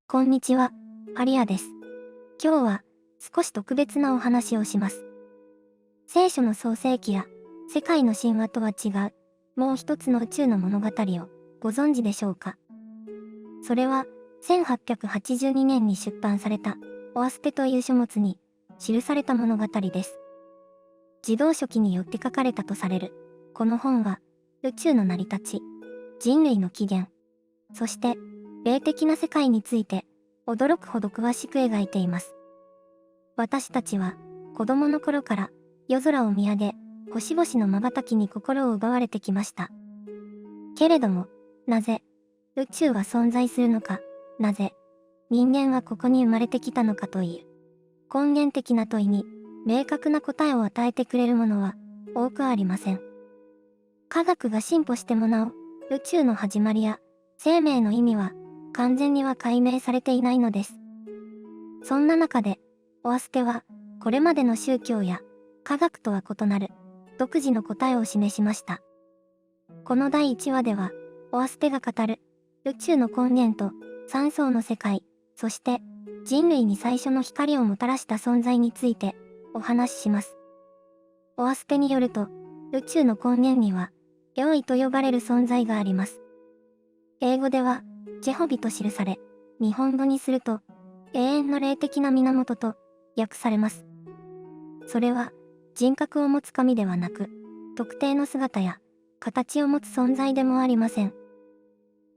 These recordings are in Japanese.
こんにちは、アリアです。今日は少し特別なお話をします。聖書の創世記や世界の神話とは違う、もう一つの宇宙の物語をご存知でしょうか。それは1882年に出版されたオアステという書物に記された物語です。自動書記によって書かれたとされる、この本は宇宙の成り立ち、人類の起源、そして霊的な世界について驚くほど詳しく描いています。私たちは子供の頃から夜空を見上げ、星々の瞬きに心を奪われてきました。けれども、なぜ宇宙は存在するのか、なぜ人間はここに生まれてきたのかという根源的な問いに明確な答えを与えてくれるものは多くありません。科学が進歩してもなお、宇宙の始まりや生命の意味は完全には解明されていないのです。そんな中で、オアステはこれまでの宗教や科学とは異なる独自の答えを示しました。この第1話では、オアステが語る宇宙の根源と三層の世界、そして人類に最初の光をもたらした存在についてお話しします。オアステによると、宇宙の根源には、エオイと呼ばれる存在があります。英語では、ジェホビと記され、日本語にすると、永遠の霊的な源と訳されます。それは、人格を持つ神ではなく、特定の姿や形を持つ存在でもありません。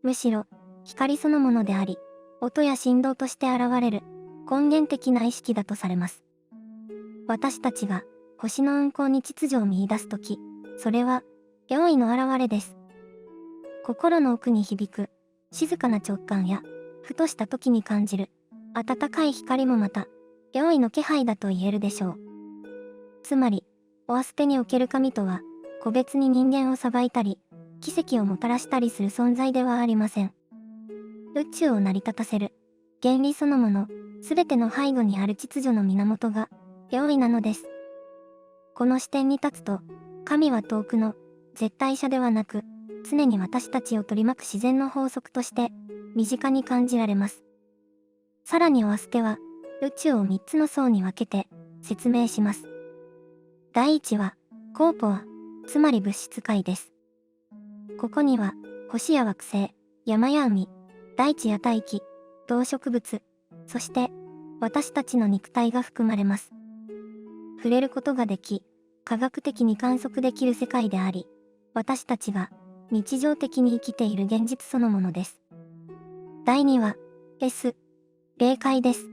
むしろ、光そのものであり、音や振動として現れる根源的な意識だとされます。私たちが星の運行に秩序を見出すとき、それは、エオイの現れです。心の奥に響く、静かな直感や、ふとした時に感じる、温かい光もまた、エオイの気配だと言えるでしょう。つまり、オアステにおける神とは、個別に人間を裁いたり、奇跡をもたらしたりする存在ではありません。宇宙を成り立たせる、原理そのもの、すべての背後にある秩序の源が、エオイなのです。この視点に立つと、神は遠くの、絶対者ではなく、常に私たちを取り巻く自然の法則として、身近に感じられます。さらにオアステは、宇宙を3つの層に分けて、説明します。第1は、コーポア、つまり物質界です。ここには、星や惑星、山や海、大地や大気、動植物、そして、私たちの肉体が含まれます。触れることができ、科学的に観測できる世界であり、私たちが日常的に生きている現実そのものです。第2は、S、霊界です。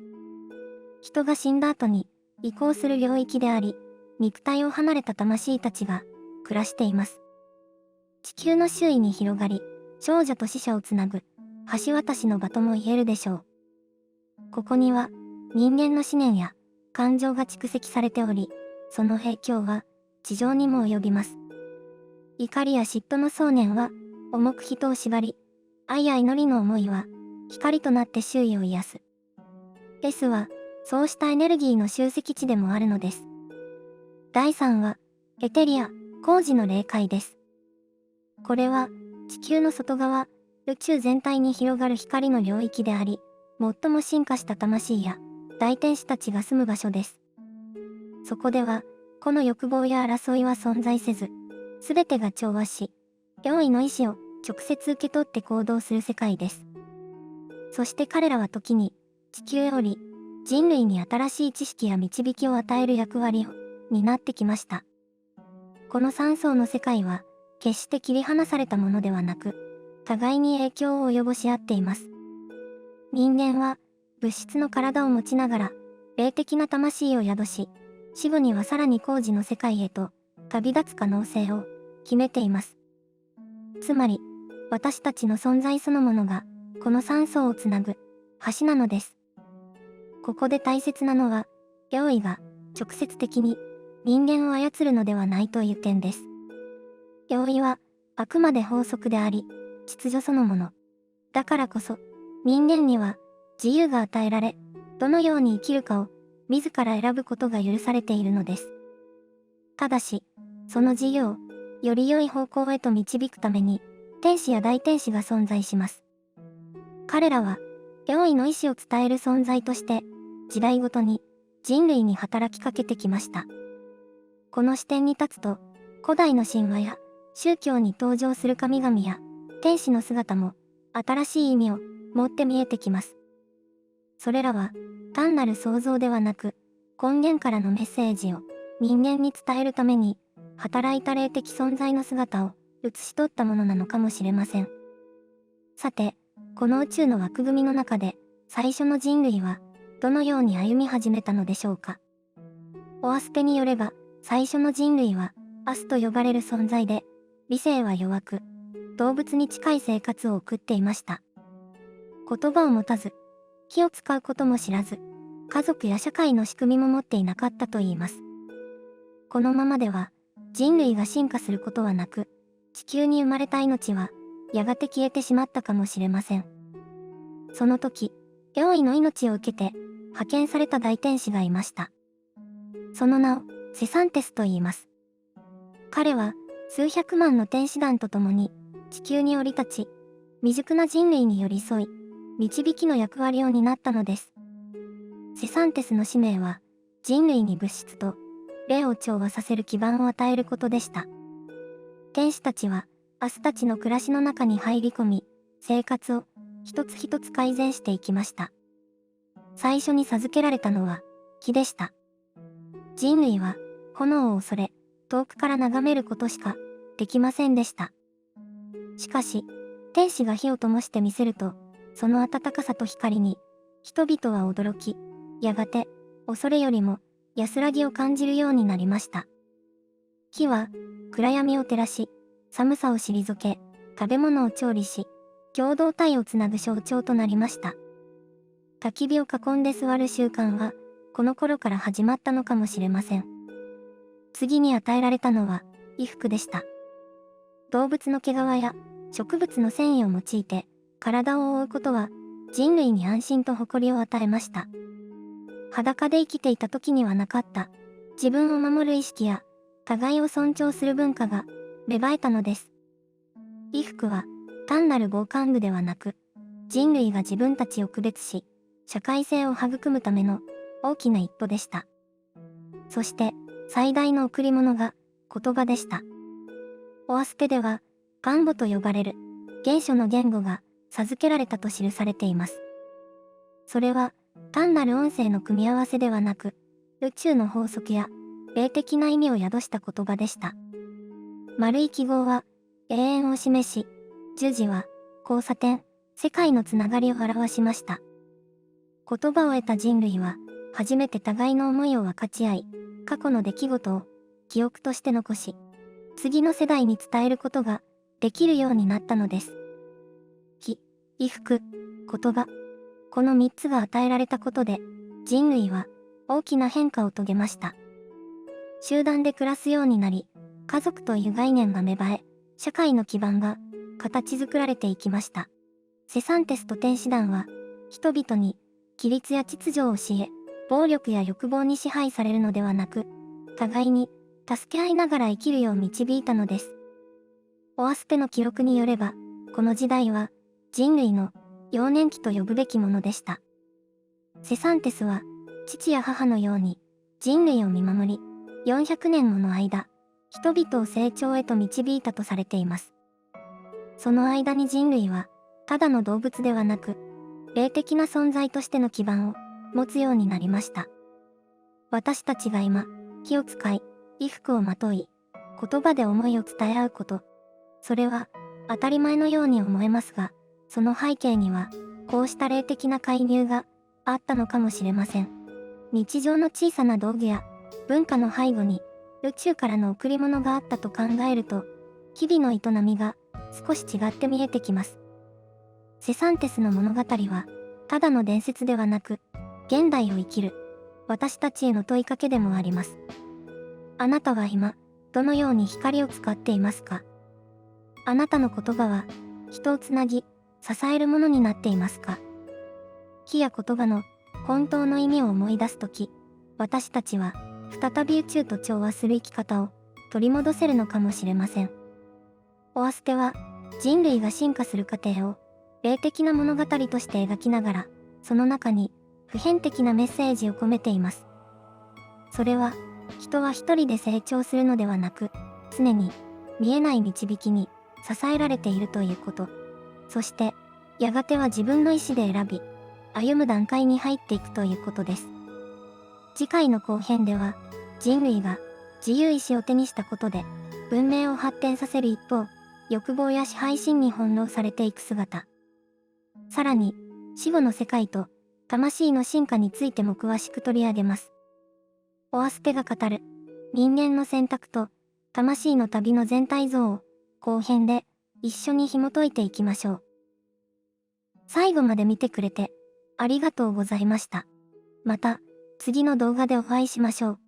人が死んだ後に移行する領域であり、肉体を離れた魂たちが暮らしています。地球の周囲に広がり、少女と死者をつなぐ橋渡しの場とも言えるでしょう。ここには人間の思念や感情が蓄積されており、その影響は地上にも及びます。怒りや嫉妬の想念は重く人を縛り、愛や祈りの思いは光となって周囲を癒す。S はそうしたエネルギーの集積地でもあるのです。第3はエテリア、工事の霊界です。これは地球の外側、宇宙全体に広がる光の領域であり、最も進化した魂や大天使たちが住む場所です。そこでは、この欲望や争いは存在せず、すべてが調和し、エオイの意志を直接受け取って行動する世界です。そして彼らは時に、地球より人類に新しい知識や導きを与える役割を担ってきました。この三層の世界は、決して切り離されたものではなく、互いに影響を及ぼし合っています。人間は、物質の体を持ちながら、霊的な魂を宿し、死後にはさらに工事の世界へと旅立つ可能性を決めています。つまり、私たちの存在そのものが、この三層をつなぐ橋なのです。ここで大切なのは、エオイが直接的に人間を操るのではないという点です。エオイはあくまで法則であり、秩序そのもの。だからこそ、人間には自由が与えられ、どのように生きるかを自ら選ぶことが許されているのです。ただし、その自由をより良い方向へと導くために、天使や大天使が存在します。彼らは驚異の意志を伝える存在として、時代ごとに人類に働きかけてきました。この視点に立つと、古代の神話や宗教に登場する神々や天使の姿も新しい意味を持って見えてきます。それらは単なる想像ではなく、根源からのメッセージを人間に伝えるために働いた霊的存在の姿を写し取ったものなのかもしれません。さて、この宇宙の枠組みの中で最初の人類はどのように歩み始めたのでしょうか。オアスペによれば、最初の人類はアスと呼ばれる存在で、理性は弱く、動物に近い生活を送っていました。言葉を持たず、火を使うことも知らず、家族や社会の仕組みも持っていなかったといいます。このままでは、人類が進化することはなく、地球に生まれた命は、やがて消えてしまったかもしれません。その時、驚異の命を受けて、派遣された大天使がいました。その名を、セサンテスと言います。彼は、数百万の天使団と共に、地球に降り立ち、未熟な人類に寄り添い、導きの役割を担ったのです。セサンテスの使命は、人類に物質と霊を調和させる基盤を与えることでした。天使たちは、アスたちの暮らしの中に入り込み、生活を一つ一つ改善していきました。最初に授けられたのは、火でした。人類は、炎を恐れ、遠くから眺めることしかできませんでした。しかし、天使が火を灯してみせると、その温かさと光に、人々は驚き、やがて、恐れよりも安らぎを感じるようになりました。火は、暗闇を照らし、寒さを退け、食べ物を調理し、共同体をつなぐ象徴となりました。焚き火を囲んで座る習慣は、この頃から始まったのかもしれません。次に与えられたのは、衣服でした。動物の毛皮や植物の繊維を用いて、体を覆うことは、人類に安心と誇りを与えました。裸で生きていた時にはなかった、自分を守る意識や、互いを尊重する文化が、芽生えたのです。衣服は、単なる防寒具ではなく、人類が自分たちを区別し、社会性を育むための大きな一歩でした。そして、最大の贈り物が言葉でした。オアスペでは、ガンボと呼ばれる原初の言語が授けられたと記されています。それは、単なる音声の組み合わせではなく、宇宙の法則や霊的な意味を宿した言葉でした。丸い記号は、永遠を示し、十字は、交差点、世界のつながりを表しました。言葉を得た人類は、初めて互いの思いを分かち合い、過去の出来事を記憶として残し、次の世代に伝えることができるようになったのです。火、衣服、言葉、この3つが与えられたことで、人類は大きな変化を遂げました。集団で暮らすようになり、家族という概念が芽生え、社会の基盤が形作られていきました。セサンテスと天使団は、人々に規律や秩序を教え、暴力や欲望に支配されるのではなく、互いに助け合いながら生きるよう導いたのです。オアスペの記録によれば、この時代は人類の幼年期と呼ぶべきものでした。セサンテスは父や母のように人類を見守り、400年もの間、人々を成長へと導いたとされています。その間に人類は、ただの動物ではなく、霊的な存在としての基盤を持つようになりました。私たちが今、火を使い、衣服をまとい、言葉で思いを伝え合うこと。それは、当たり前のように思えますが、その背景には、こうした霊的な介入があったのかもしれません。日常の小さな道具や文化の背後に、宇宙からの贈り物があったと考えると、日々の営みが少し違って見えてきます。セサンテスの物語は、ただの伝説ではなく、現代を生きる、私たちへの問いかけでもあります。あなたは今、どのように光を使っていますか？あなたの言葉は、人をつなぎ、支えるものになっていますか？火や言葉の本当の意味を思い出すとき、私たちは、再び宇宙と調和する生き方を取り戻せるのかもしれません。オアステは、人類が進化する過程を、霊的な物語として描きながら、その中に普遍的なメッセージを込めています。それは、人は一人で成長するのではなく、常に見えない導きに支えられているということ。そして、やがては自分の意思で選び、歩む段階に入っていくということです。次回の後編では、人類が自由意志を手にしたことで、文明を発展させる一方、欲望や支配心に翻弄されていく姿。さらに、死後の世界と魂の進化についても詳しく取り上げます。オアステが語る、人間の選択と魂の旅の全体像を後編で一緒に紐解いていきましょう。最後まで見てくれてありがとうございました。また次の動画でお会いしましょう。